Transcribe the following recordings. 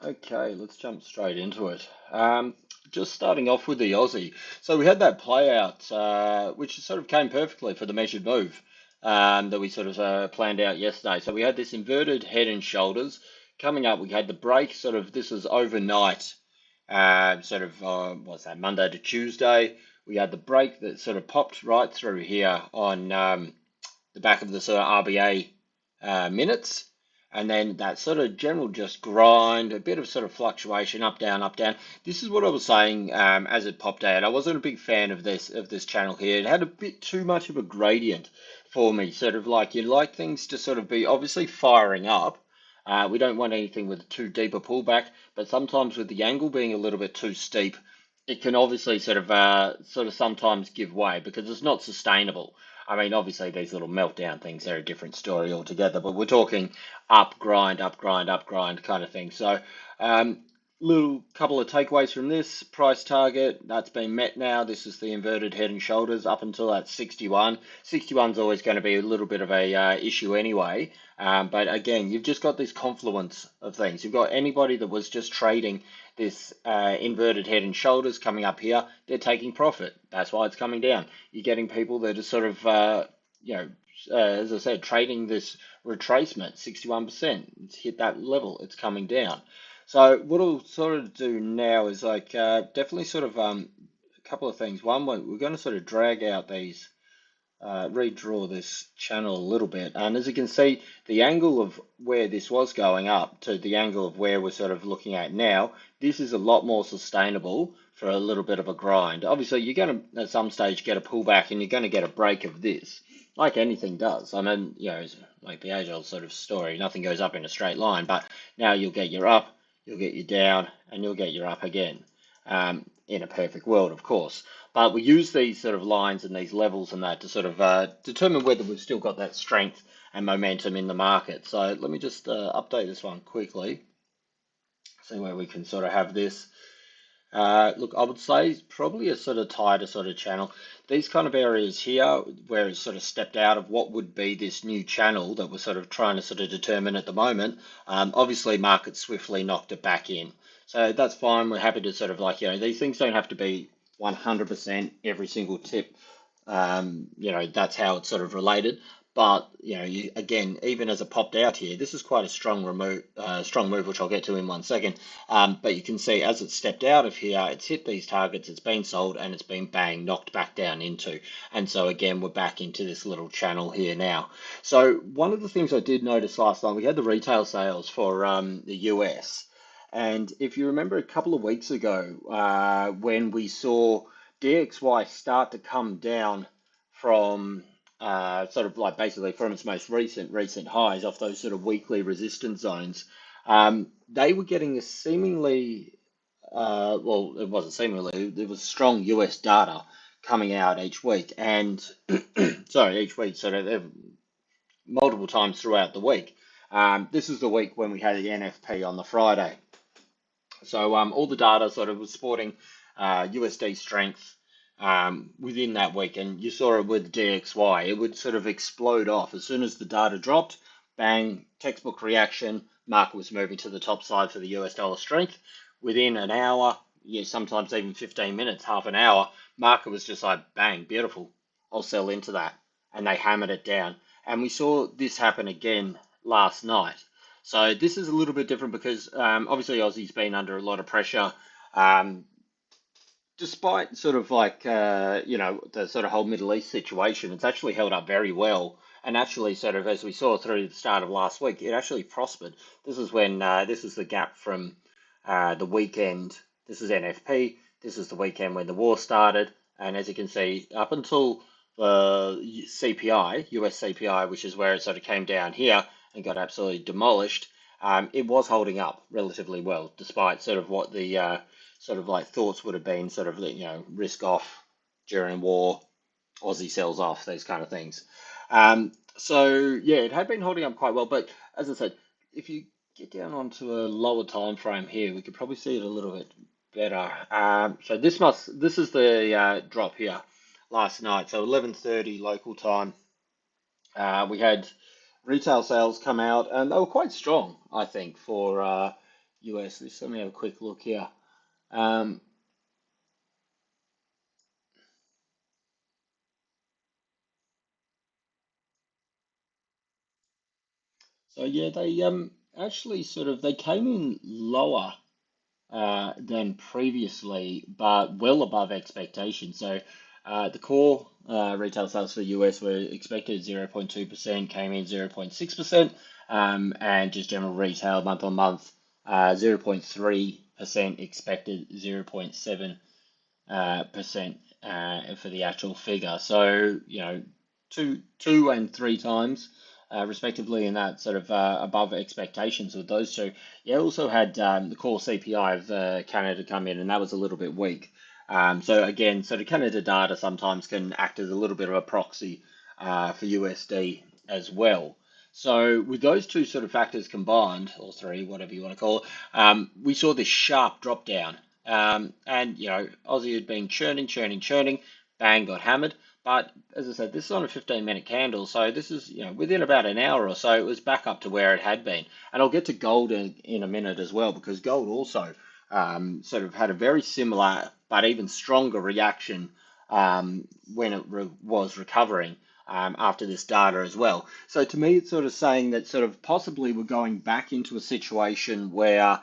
Okay, let's jump straight into it. Just starting off with the Aussie. So we had that play out, which sort of came perfectly for the measured move that we sort of planned out yesterday. So we had this inverted head and shoulders coming up. We had the break, sort of, this was overnight, what's that, Monday to Tuesday. We had the break that sort of popped right through here on the back of the sort of RBA minutes. And then that sort of general just grind, a bit of sort of fluctuation, up, down, up, down. This is what I was saying as it popped out. I wasn't a big fan of this channel here. It had a bit too much of a gradient for me. Sort of like you like things to sort of be obviously firing up. We don't want anything with too deep a pullback, but sometimes with the angle being a little bit too steep, it can obviously sort of sometimes give way because it's not sustainable. I mean, obviously these little meltdown things are a different story altogether, but we're talking up, grind, up, grind, up, grind kind of thing. So, little couple of takeaways from this price target that's been met now. This is the inverted head and shoulders up until that 61. 61 is always going to be a little bit of a issue anyway. But again, you've just got this confluence of things. You've got anybody that was just trading this inverted head and shoulders coming up here, they're taking profit. That's why it's coming down. You're getting people that are sort of, as I said, trading this retracement, 61%. It's hit that level, it's coming down. So what I'll sort of do now is like definitely sort of a couple of things. One, we're going to sort of drag out these redraw this channel a little bit. And as you can see, the angle of where this was going up to the angle of where we're sort of looking at now, this is a lot more sustainable for a little bit of a grind. Obviously, you're going to, at some stage, get a pullback and you're going to get a break of this, like anything does. I mean, it's like the age-old sort of story. Nothing goes up in a straight line, but now you'll get your up, you'll get your down, and you'll get your up again. In a perfect world, of course. But we use these sort of lines and these levels and that to sort of determine whether we've still got that strength and momentum in the market. So let me just update this one quickly, see where we can sort of have this. Look, I would say probably a sort of tighter sort of channel. These kind of areas here, where it's sort of stepped out of what would be this new channel that we're sort of trying to sort of determine at the moment. Obviously, market swiftly knocked it back in. So that's fine. We're happy to sort of like, these things don't have to be 100% every single tip. That's how it's sort of related. But again, even as it popped out here, this is quite a strong move, which I'll get to in 1 second. But you can see as it stepped out of here, it's hit these targets, it's been sold, and it's been bang knocked back down into. And so again, we're back into this little channel here now. So one of the things I did notice last night, we had the retail sales for the US. And if you remember a couple of weeks ago, when we saw DXY start to come down from sort of like basically from its most recent highs off those sort of weekly resistance zones, they were getting a seemingly well, it wasn't seemingly, there was strong US data coming out each week, and sorry, each week, sort of multiple times throughout the week. This is the week when we had the NFP on the Friday. So all the data sort of was sporting USD strength within that week, and you saw it with DXY. It would sort of explode off as soon as the data dropped. Bang, textbook reaction. Market was moving to the top side for the US dollar strength. Within an hour, yeah, sometimes even 15 minutes, half an hour, market was just like, bang, beautiful. I'll sell into that, and they hammered it down. And we saw this happen again last night. So this is a little bit different because obviously Aussie's been under a lot of pressure. Um, Despite sort of like the sort of whole Middle East situation, it's actually held up very well. And actually, sort of as we saw through the start of last week, it actually prospered. This is when this is the gap from the weekend. This is NFP. This is the weekend when the war started. And as you can see, up until the CPI, US CPI, which is where it sort of came down here and got absolutely demolished, it was holding up relatively well, despite sort of what the sort of like thoughts would have been, sort of risk off during war, Aussie sells off, these kind of things. So yeah, it had been holding up quite well, but as I said, if you get down onto a lower time frame here, we could probably see it a little bit better. So this is the drop here last night. So 11:30 local time. We had retail sales come out, and they were quite strong, I think, for US. Let me have a quick look here. Um, so yeah, they actually sort of they came in lower than previously, but well above expectation. So the core retail sales for US were expected 0.2%, came in 0.6%, and just general retail month on month 0.3% expected 0.7 percent for the actual figure. So, two and three times respectively in that sort of above expectations with those two. You also had the core CPI of Canada come in, and that was a little bit weak. So again, sort of Canada data sometimes can act as a little bit of a proxy for USD as well. So with those two sort of factors combined, or three, whatever you want to call it, we saw this sharp drop down. And Aussie had been churning, bang, got hammered. But as I said, this is on a 15-minute candle, so this is, within about an hour or so, it was back up to where it had been. And I'll get to gold in a minute as well, because gold also sort of had a very similar but even stronger reaction when it was recovering after this data as well. So to me, it's sort of saying that sort of possibly we're going back into a situation where,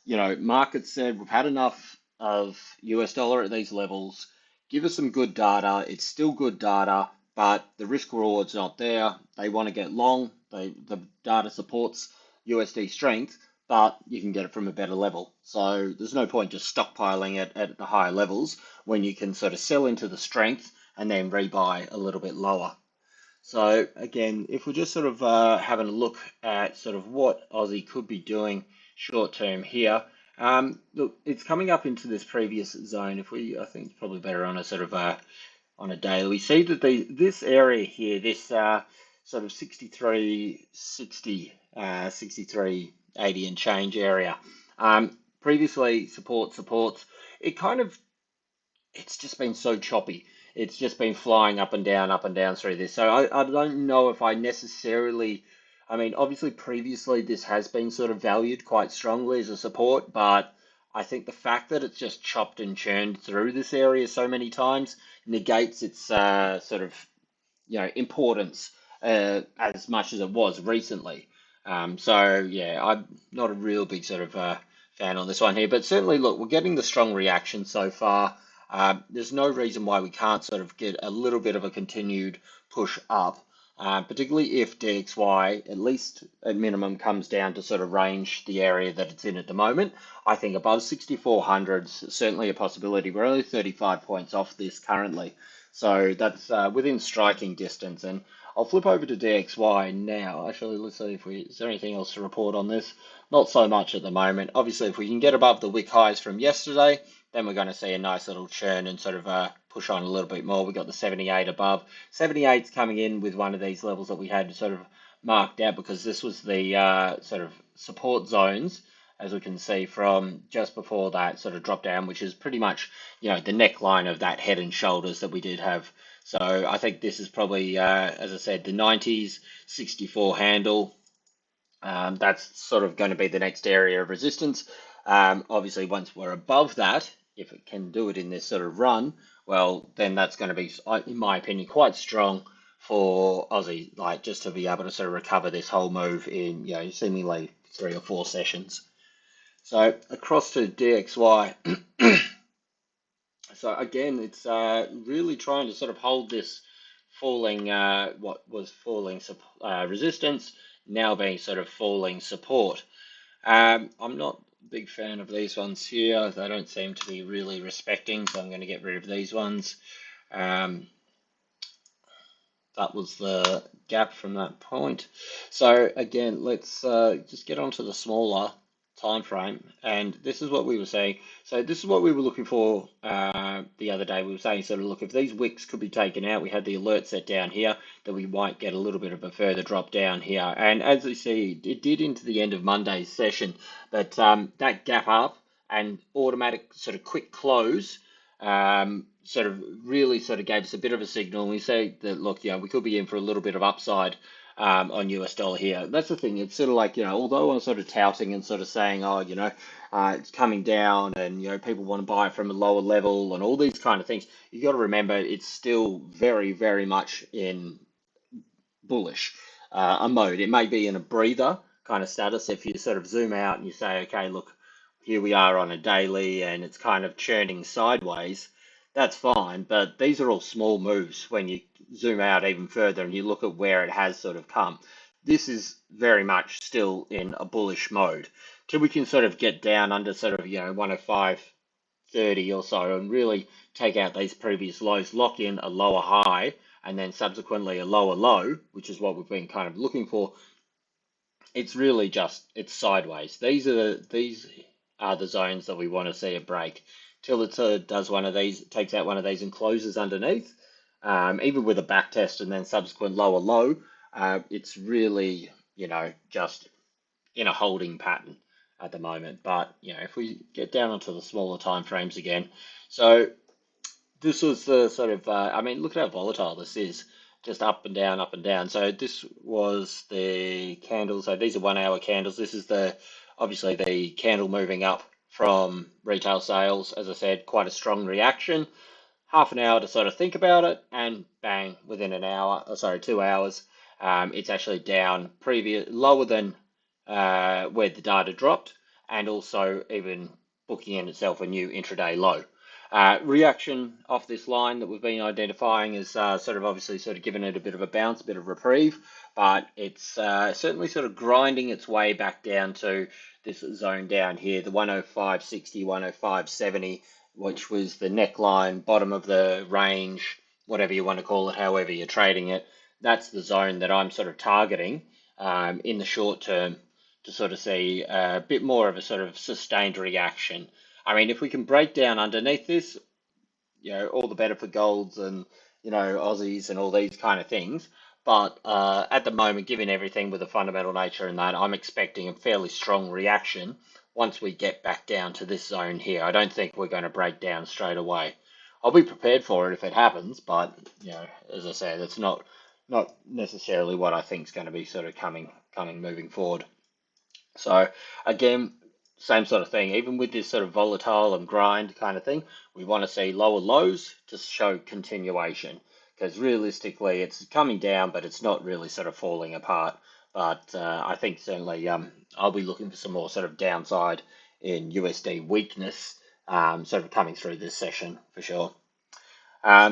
markets said we've had enough of US dollar at these levels. Give us some good data. It's still good data, but the risk reward's not there. They want to get long. The data supports USD strength, but you can get it from a better level. So there's no point just stockpiling it at the higher levels when you can sort of sell into the strength and then rebuy a little bit lower. So again, if we're just sort of having a look at sort of what Aussie could be doing short term here, look, it's coming up into this previous zone. I think it's probably better on a sort of on a daily. We see that this area here, this sort of 63.60, 63.80 and change area, previously supports. It kind of it's just been so choppy. It's just been flying up and down through this. So I don't know if I necessarily, I mean, obviously previously this has been sort of valued quite strongly as a support, but I think the fact that it's just chopped and churned through this area so many times negates its sort of importance as much as it was recently. So yeah, I'm not a real big sort of fan on this one here, but certainly look, we're getting the strong reaction so far. There's no reason why we can't sort of get a little bit of a continued push up, particularly if DXY, at least at minimum, comes down to sort of range the area that it's in at the moment. I think above 6,400 is certainly a possibility. We're only 35 points off this currently. So that's within striking distance. And I'll flip over to DXY now. Actually, let's see if is there anything else to report on this? Not so much at the moment. Obviously, if we can get above the wick highs from yesterday, then we're going to see a nice little churn and sort of push on a little bit more. We got the 78 above. 78's coming in with one of these levels that we had sort of marked out because this was the sort of support zones, as we can see from just before that sort of drop down, which is pretty much, the neckline of that head and shoulders that we did have. So I think this is probably, as I said, the 90s 64 handle. That's sort of going to be the next area of resistance. Obviously, once we're above that, if it can do it in this sort of run, well, then that's going to be, in my opinion, quite strong for Aussie, like just to be able to sort of recover this whole move in, seemingly 3 or 4 sessions. So across to DXY. So again, it's really trying to sort of hold this falling, what was falling resistance, now being sort of falling support. I'm not a big fan of these ones here. They don't seem to be really respecting, so I'm going to get rid of these ones. That was the gap from that point. So again, let's just get onto the smaller time frame, and this is what we were saying. So this is what we were looking for the other day. We were saying sort of look, if these wicks could be taken out, we had the alert set down here that we might get a little bit of a further drop down here. And as you see, it did into the end of Monday's session, but that gap up and automatic sort of quick close sort of really sort of gave us a bit of a signal. And we say that, look, we could be in for a little bit of upside on US dollar here. That's the thing. It's sort of like, although I'm sort of touting and sort of saying, oh, it's coming down and, people want to buy it from a lower level and all these kind of things, you got to remember it's still very, very much in bullish a mode. It may be in a breather kind of status. If you sort of zoom out and you say, okay, look, here we are on a daily and it's kind of churning sideways, that's fine. But these are all small moves when you zoom out even further and you look at where it has sort of come. This is very much still in a bullish mode. Till we can sort of get down under sort of, 105.30 or so and really take out these previous lows, lock in a lower high and then subsequently a lower low, which is what we've been kind of looking for. It's really just, it's sideways. These are the zones that we want to see a break. Till it does one of these, takes out one of these and closes underneath, even with a back test and then subsequent lower low, it's really, just in a holding pattern at the moment. But, if we get down onto the smaller time frames again, so this was the sort of, look at how volatile this is, just up and down, up and down. So this was the candle. So these are 1 hour candles. This is obviously the candle moving up from retail sales. As I said, quite a strong reaction. Half an hour to sort of think about it, and bang, within 2 hours, it's actually down lower than where the data dropped, and also even booking in itself a new intraday low. Reaction off this line that we've been identifying is obviously given it a bit of a bounce, a bit of reprieve, but it's certainly sort of grinding its way back down to this zone down here, the 105.60, 105.70, which was the neckline, bottom of the range, whatever you want to call it, however you're trading it. That's the zone that I'm sort of targeting in the short term to sort of see a bit more of a sort of sustained reaction. If we can break down underneath this, all the better for golds and, Aussies and all these kind of things. But at the moment, given everything with the fundamental nature in that, I'm expecting a fairly strong reaction once we get back down to this zone here. I don't think we're going to break down straight away. I'll be prepared for it if it happens, but, as I said, it's not necessarily what I think is going to be sort of coming moving forward. So again, same sort of thing. Even with this sort of volatile and grind kind of thing, we want to see lower lows to show continuation. Because realistically, it's coming down, but it's not really sort of falling apart. But I think certainly I'll be looking for some more sort of downside in USD weakness sort of coming through this session for sure.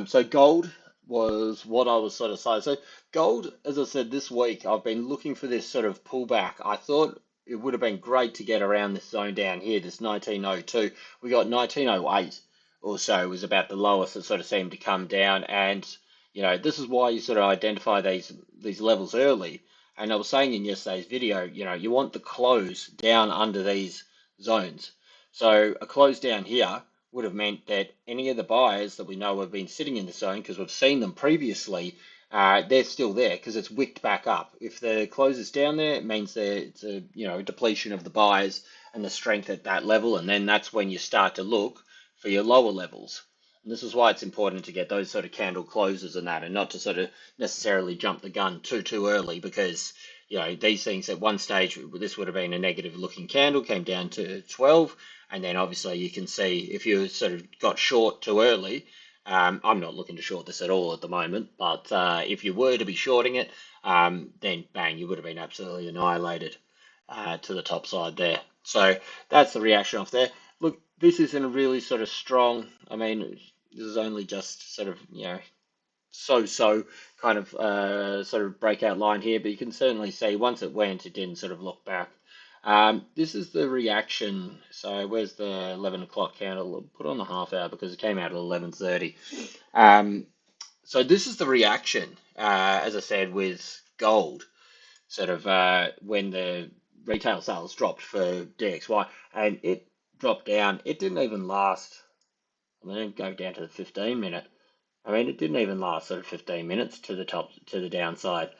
So gold was what I was sort of saying. So gold, as I said, this week, I've been looking for this sort of pullback. I thought it would have been great to get around this zone down here, this 1902. We got 1908 or so was about the lowest that sort of seemed to come down. And, this is why you sort of identify these levels early. And I was saying in yesterday's video, you want the close down under these zones. So a close down here would have meant that any of the buyers that we know have been sitting in the zone, because we've seen them previously, they're still there because it's wicked back up. If the close is down there, it means that it's a depletion of the buyers and the strength at that level, and then that's when you start to look for your lower levels. And this is why it's important to get those sort of candle closes and that, and not to sort of necessarily jump the gun too early, because these things at one stage, this would have been a negative looking candle, came down to 12, and then obviously you can see if you sort of got short too early. I'm not looking to short this at all at the moment, but if you were to be shorting it, then bang, you would have been absolutely annihilated to the top side there. So that's the reaction off there. Look, this isn't a really sort of strong, this is only just sort of, so kind of sort of breakout line here, but you can certainly see once it went, it didn't sort of look back. This is the reaction. So where's the 11 o'clock candle? I'll put on the half hour because it came out at 11:30. So this is the reaction, as I said, with gold, sort of when the retail sales dropped for DXY, and it dropped down. It didn't even last. Go down to the 15-minute. It didn't even last sort of 15 minutes to the downside.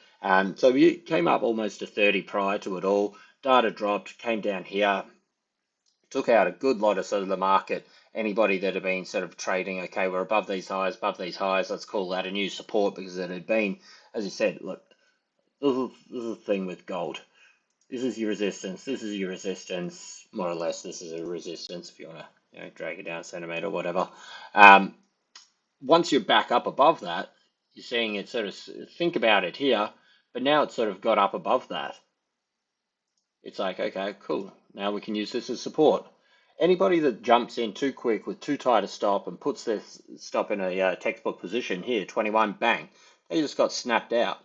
So we came up almost to 30 prior to it all. Data dropped, came down here, took out a good lot of sort of the market. Anybody that had been sort of trading, okay, we're above these highs, let's call that a new support, because it had been, as you said, look, this is the thing with gold. This is your resistance. This is your resistance. More or less, this is a resistance if you want to, drag it down a centimeter or whatever. Um, Once you're back up above that, you're seeing it sort of think about it here, but now it's sort of got up above that. It's like, okay, cool. Now we can use this as support. Anybody that jumps in too quick with too tight a stop and puts their stop in a textbook position here, 21, bang, they just got snapped out.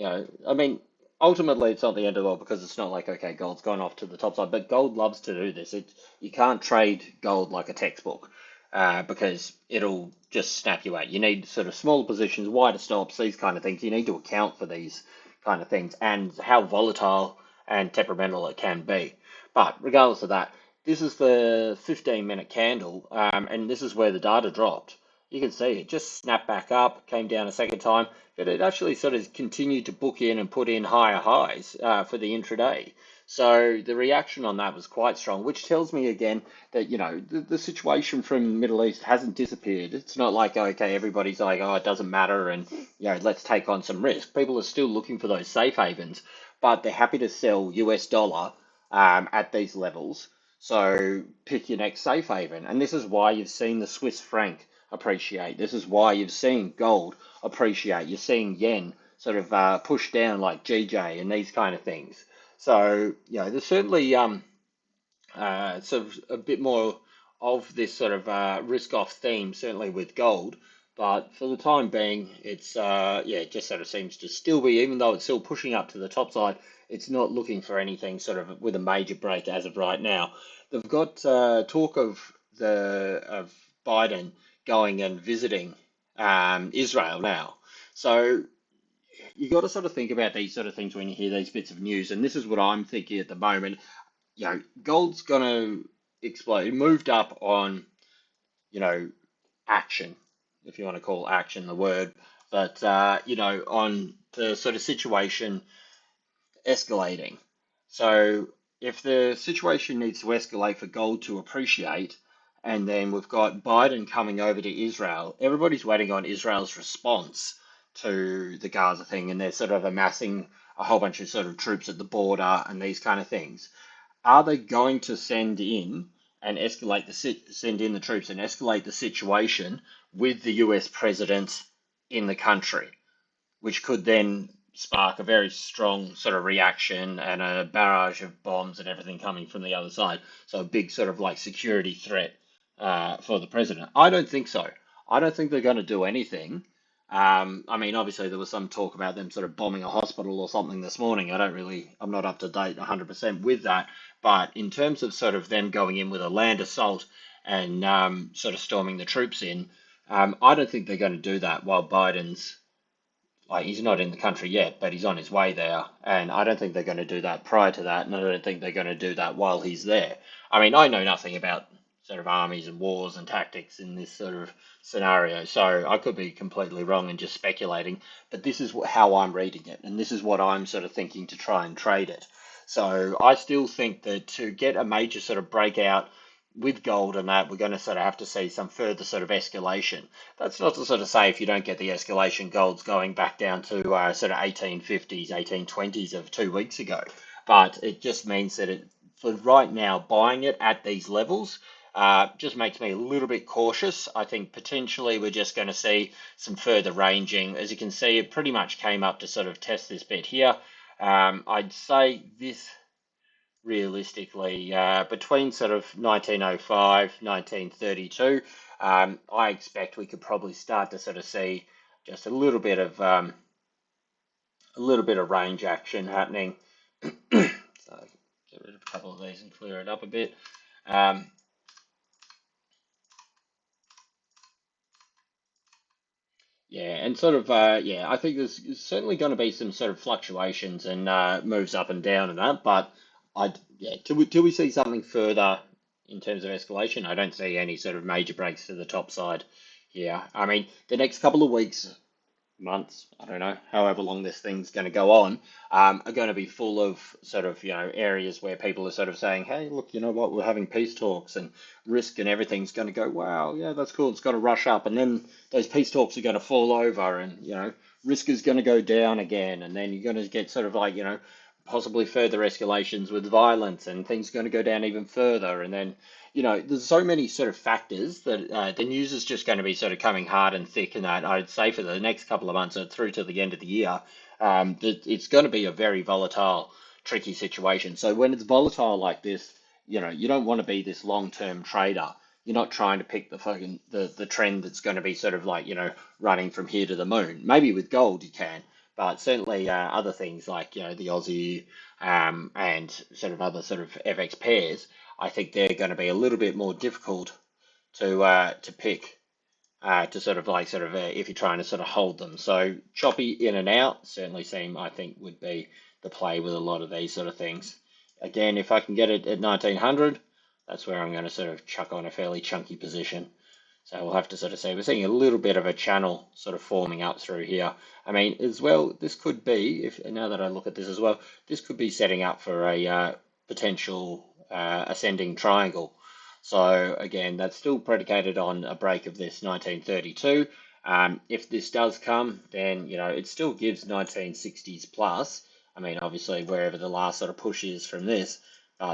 I mean, ultimately it's not the end of the world because it's not like, okay, gold's gone off to the top side, but gold loves to do this. You can't trade gold like a textbook because it'll just snap you out. You need sort of smaller positions, wider stops, these kind of things. You need to account for these kind of things and how volatile and temperamental it can be. But regardless of that, this is the 15-minute candle, and this is where the data dropped. You can see it just snapped back up, came down a second time, but it actually sort of continued to book in and put in higher highs for the intraday. So the reaction on that was quite strong, which tells me again that, the situation from the Middle East hasn't disappeared. It's not like, okay, everybody's like, oh, it doesn't matter and, let's take on some risk. People are still looking for those safe havens, but they're happy to sell US dollar at these levels. So pick your next safe haven. And this is why you've seen the Swiss franc appreciate. This is why you've seen gold appreciate. You're seeing yen sort of push down like GJ and these kind of things. So, there's certainly sort of a bit more of this sort of risk-off theme, certainly with gold. But for the time being, it's it just sort of seems to still be, even though it's still pushing up to the top side, it's not looking for anything sort of with a major break as of right now. They've got talk of Biden going and visiting Israel now. So you got to sort of think about these sort of things when you hear these bits of news, and this is what I'm thinking at the moment. Gold's gonna explode. It moved up on, you know, action, if you want to call action the word, but on the sort of situation escalating. So if the situation needs to escalate for gold to appreciate, and then we've got Biden coming over to Israel, everybody's waiting on Israel's response to the Gaza thing, and they're sort of amassing a whole bunch of sort of troops at the border and these kind of things. Are they going to send in the troops and escalate the situation with the US president in the country, which could then spark a very strong sort of reaction and a barrage of bombs and everything coming from the other side. So a big sort of like security threat for the president. I don't think so. I don't think they're going to do anything. I mean, obviously there was some talk about them sort of bombing a hospital or something this morning. I'm not up to date 100% with that. But in terms of sort of them going in with a land assault and sort of storming the troops in, I don't think they're going to do that while Biden's like he's not in the country yet, but he's on his way there. And I don't think they're going to do that prior to that, and I don't think they're going to do that while he's there. I mean, I know nothing about sort of armies and wars and tactics in this sort of scenario, so I could be completely wrong and just speculating, but this is how I'm reading it, and this is what I'm sort of thinking to try and trade it. So I still think that to get a major sort of breakout with gold and that, we're going to sort of have to see some further sort of escalation. That's not to sort of say if you don't get the escalation, gold's going back down to sort of 1850s, 1820s of 2 weeks ago. But it just means that for right now, buying it at these levels just makes me a little bit cautious. I think potentially we're just going to see some further ranging. As you can see, it pretty much came up to sort of test this bit here. I'd say this realistically between sort of 1905, 1932. I expect we could probably start to sort of see just a little bit of range action happening. So get rid of a couple of these and clear it up a bit. Um, Yeah, and sort of, I think there's certainly going to be some sort of fluctuations and moves up and down and that, but till we see something further in terms of escalation, I don't see any sort of major breaks to the top side here. I mean, the next couple of weeks, months, I don't know, however long this thing's going to go on, are going to be full of sort of, areas where people are sort of saying, hey, look, you know what, we're having peace talks and risk and everything's going to go, wow, yeah, that's cool, it's got to rush up. And then those peace talks are going to fall over and, risk is going to go down again, and then you're going to get sort of like, possibly further escalations with violence, and things are going to go down even further. And then, there's so many sort of factors that the news is just going to be sort of coming hard and thick, and that I'd say for the next couple of months or through to the end of the year, that it's going to be a very volatile, tricky situation. So when it's volatile like this, you don't want to be this long-term trader. You're not trying to pick the trend that's going to be sort of like, running from here to the moon. Maybe with gold you can, but certainly other things like, the Aussie and sort of other sort of FX pairs, I think they're going to be a little bit more difficult to pick to if you're trying to sort of hold them. So choppy in and out certainly I think would be the play with a lot of these sort of things. Again, if I can get it at 1900, that's where I'm going to sort of chuck on a fairly chunky position. So we'll have to sort of see. We're seeing a little bit of a channel sort of forming up through here. I mean, as well, this could be, if now that I look at this as well, this could be setting up for a potential ascending triangle. So again, that's still predicated on a break of this 1932. If this does come, then, it still gives 1960s plus. I mean, obviously, wherever the last sort of push is from this,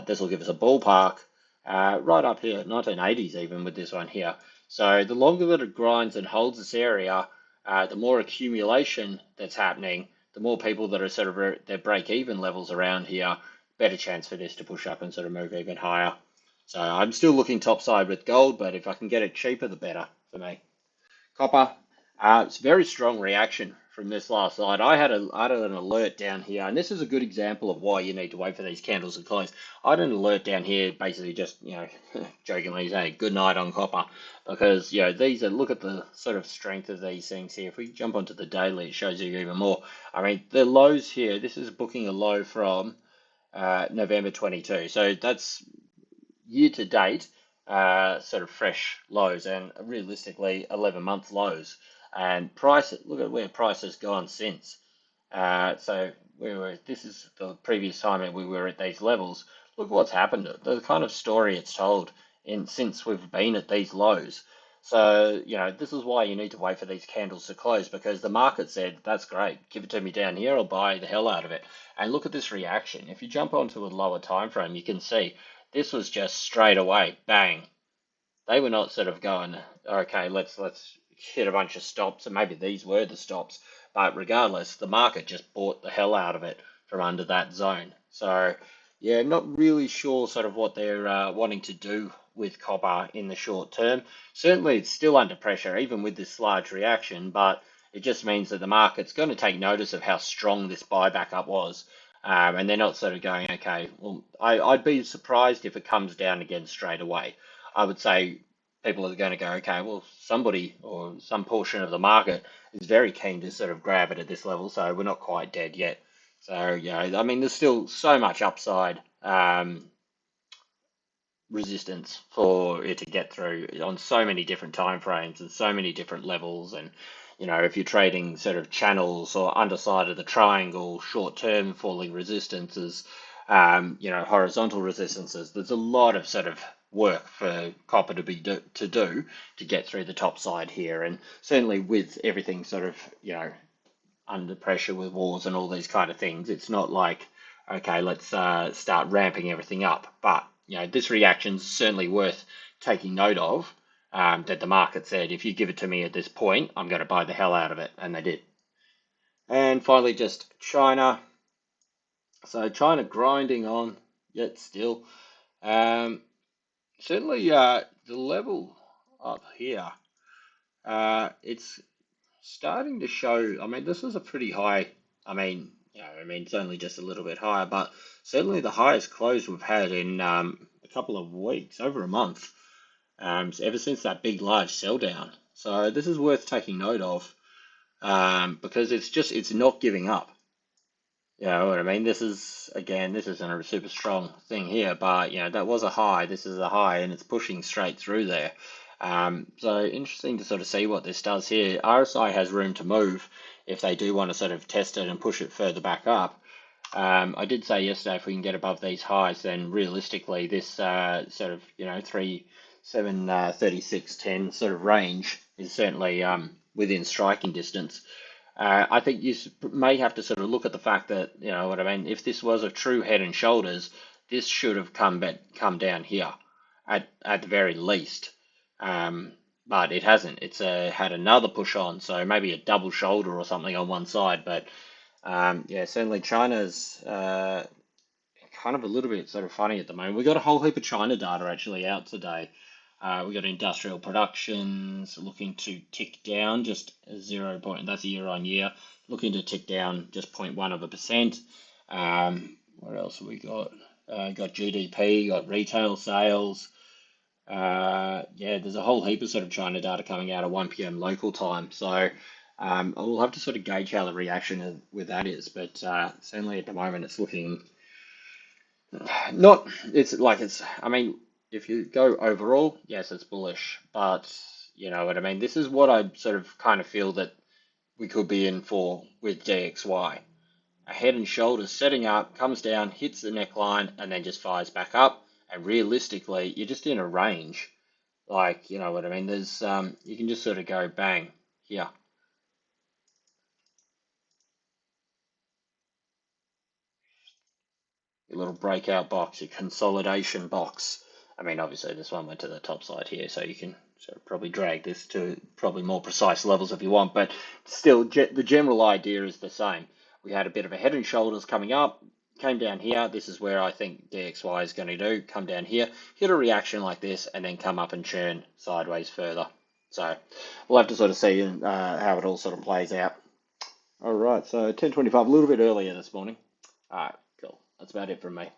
this will give us a ballpark right up here, 1980s even with this one here. So the longer that it grinds and holds this area, the more accumulation that's happening, the more people that are sort of their break-even levels around here, better chance for this to push up and sort of move even higher. So I'm still looking topside with gold, but if I can get it cheaper, the better for me. Copper, it's a very strong reaction from this last night. I had an alert down here, and this is a good example of why you need to wait for these candles to close. I had an alert down here, basically just, jokingly saying good night on copper, because, these are, look at the sort of strength of these things here. If we jump onto the daily, it shows you even more. I mean, the lows here, this is booking a low from November 22. So that's year to date, sort of fresh lows, and realistically 11-month lows. And price, look at where price has gone since. So this is the previous time that we were at these levels. Look what's happened. The kind of story it's told since we've been at these lows. So, this is why you need to wait for these candles to close, because the market said, that's great, give it to me down here, I'll buy the hell out of it. And look at this reaction. If you jump onto a lower time frame, you can see this was just straight away, bang. They were not sort of going, okay, let's hit a bunch of stops, and maybe these were the stops. But regardless, the market just bought the hell out of it from under that zone. So, yeah, not really sure sort of what they're wanting to do with copper in the short term. Certainly, it's still under pressure, even with this large reaction, but it just means that the market's going to take notice of how strong this buyback up was. And they're not sort of going, okay, well, I'd be surprised if it comes down again straight away. I would say people are going to go, okay, well, somebody or some portion of the market is very keen to sort of grab it at this level, so we're not quite dead yet. So, I mean, there's still so much upside resistance for it to get through on so many different time frames and so many different levels. And if you're trading sort of channels or underside of the triangle, short-term falling resistances, horizontal resistances, there's a lot of sort of work for copper to do to get through the top side here. And certainly with everything sort of under pressure with wars and all these kind of things, it's not like, okay, let's start ramping everything up. But this reaction's certainly worth taking note of. That the market said, if you give it to me at this point, I'm going to buy the hell out of it, and they did. And finally, just China. So China grinding on, yet still. Certainly, the level up here, it's starting to show. I mean, this is a pretty high. It's only just a little bit higher, but certainly the highest close we've had in a couple of weeks, over a month, ever since that big, large sell down. So this is worth taking note of because it's not giving up. You know what I mean? This isn't a super strong thing here, but that was a high. This is a high, and it's pushing straight through there. So interesting to sort of see what this does here. RSI has room to move if they do want to sort of test it and push it further back up. I did say yesterday if we can get above these highs, then realistically this sort of 3736.10 sort of range is certainly within striking distance. I think you may have to sort of look at the fact that, you know what I mean, if this was a true head and shoulders, this should have come down here at the very least. Um, but it hasn't. It's had another push on, so maybe a double shoulder or something on one side. But yeah, certainly China's kind of a little bit sort of funny at the moment. We got a whole heap of China data actually out today. We got industrial productions looking to tick down just 0 point. That's year on year. Looking to tick down just 0.1%. What else have we got? Got GDP, got retail sales. Yeah, there's a whole heap of sort of China data coming out at 1 p.m. local time. So we'll have to sort of gauge how the reaction with that is. But certainly at the moment it's looking not, it's like I mean, if you go overall, yes, it's bullish, but you know what I mean? This is what I sort of kind of feel that we could be in for with DXY. A head and shoulders setting up, comes down, hits the neckline, and then just fires back up. And realistically, you're just in a range. Like, you know what I mean? There's, you can just sort of go bang here. Your little breakout box, your consolidation box. I mean, obviously this one went to the top side here, so you can sort of probably drag this to probably more precise levels if you want, but still, the general idea is the same. We had a bit of a head and shoulders coming up, came down here. This is where I think DXY is going to do, come down here, hit a reaction like this, and then come up and churn sideways further. So we'll have to sort of see how it all sort of plays out. All right, so 10:25, a little bit earlier this morning. All right, cool. That's about it from me.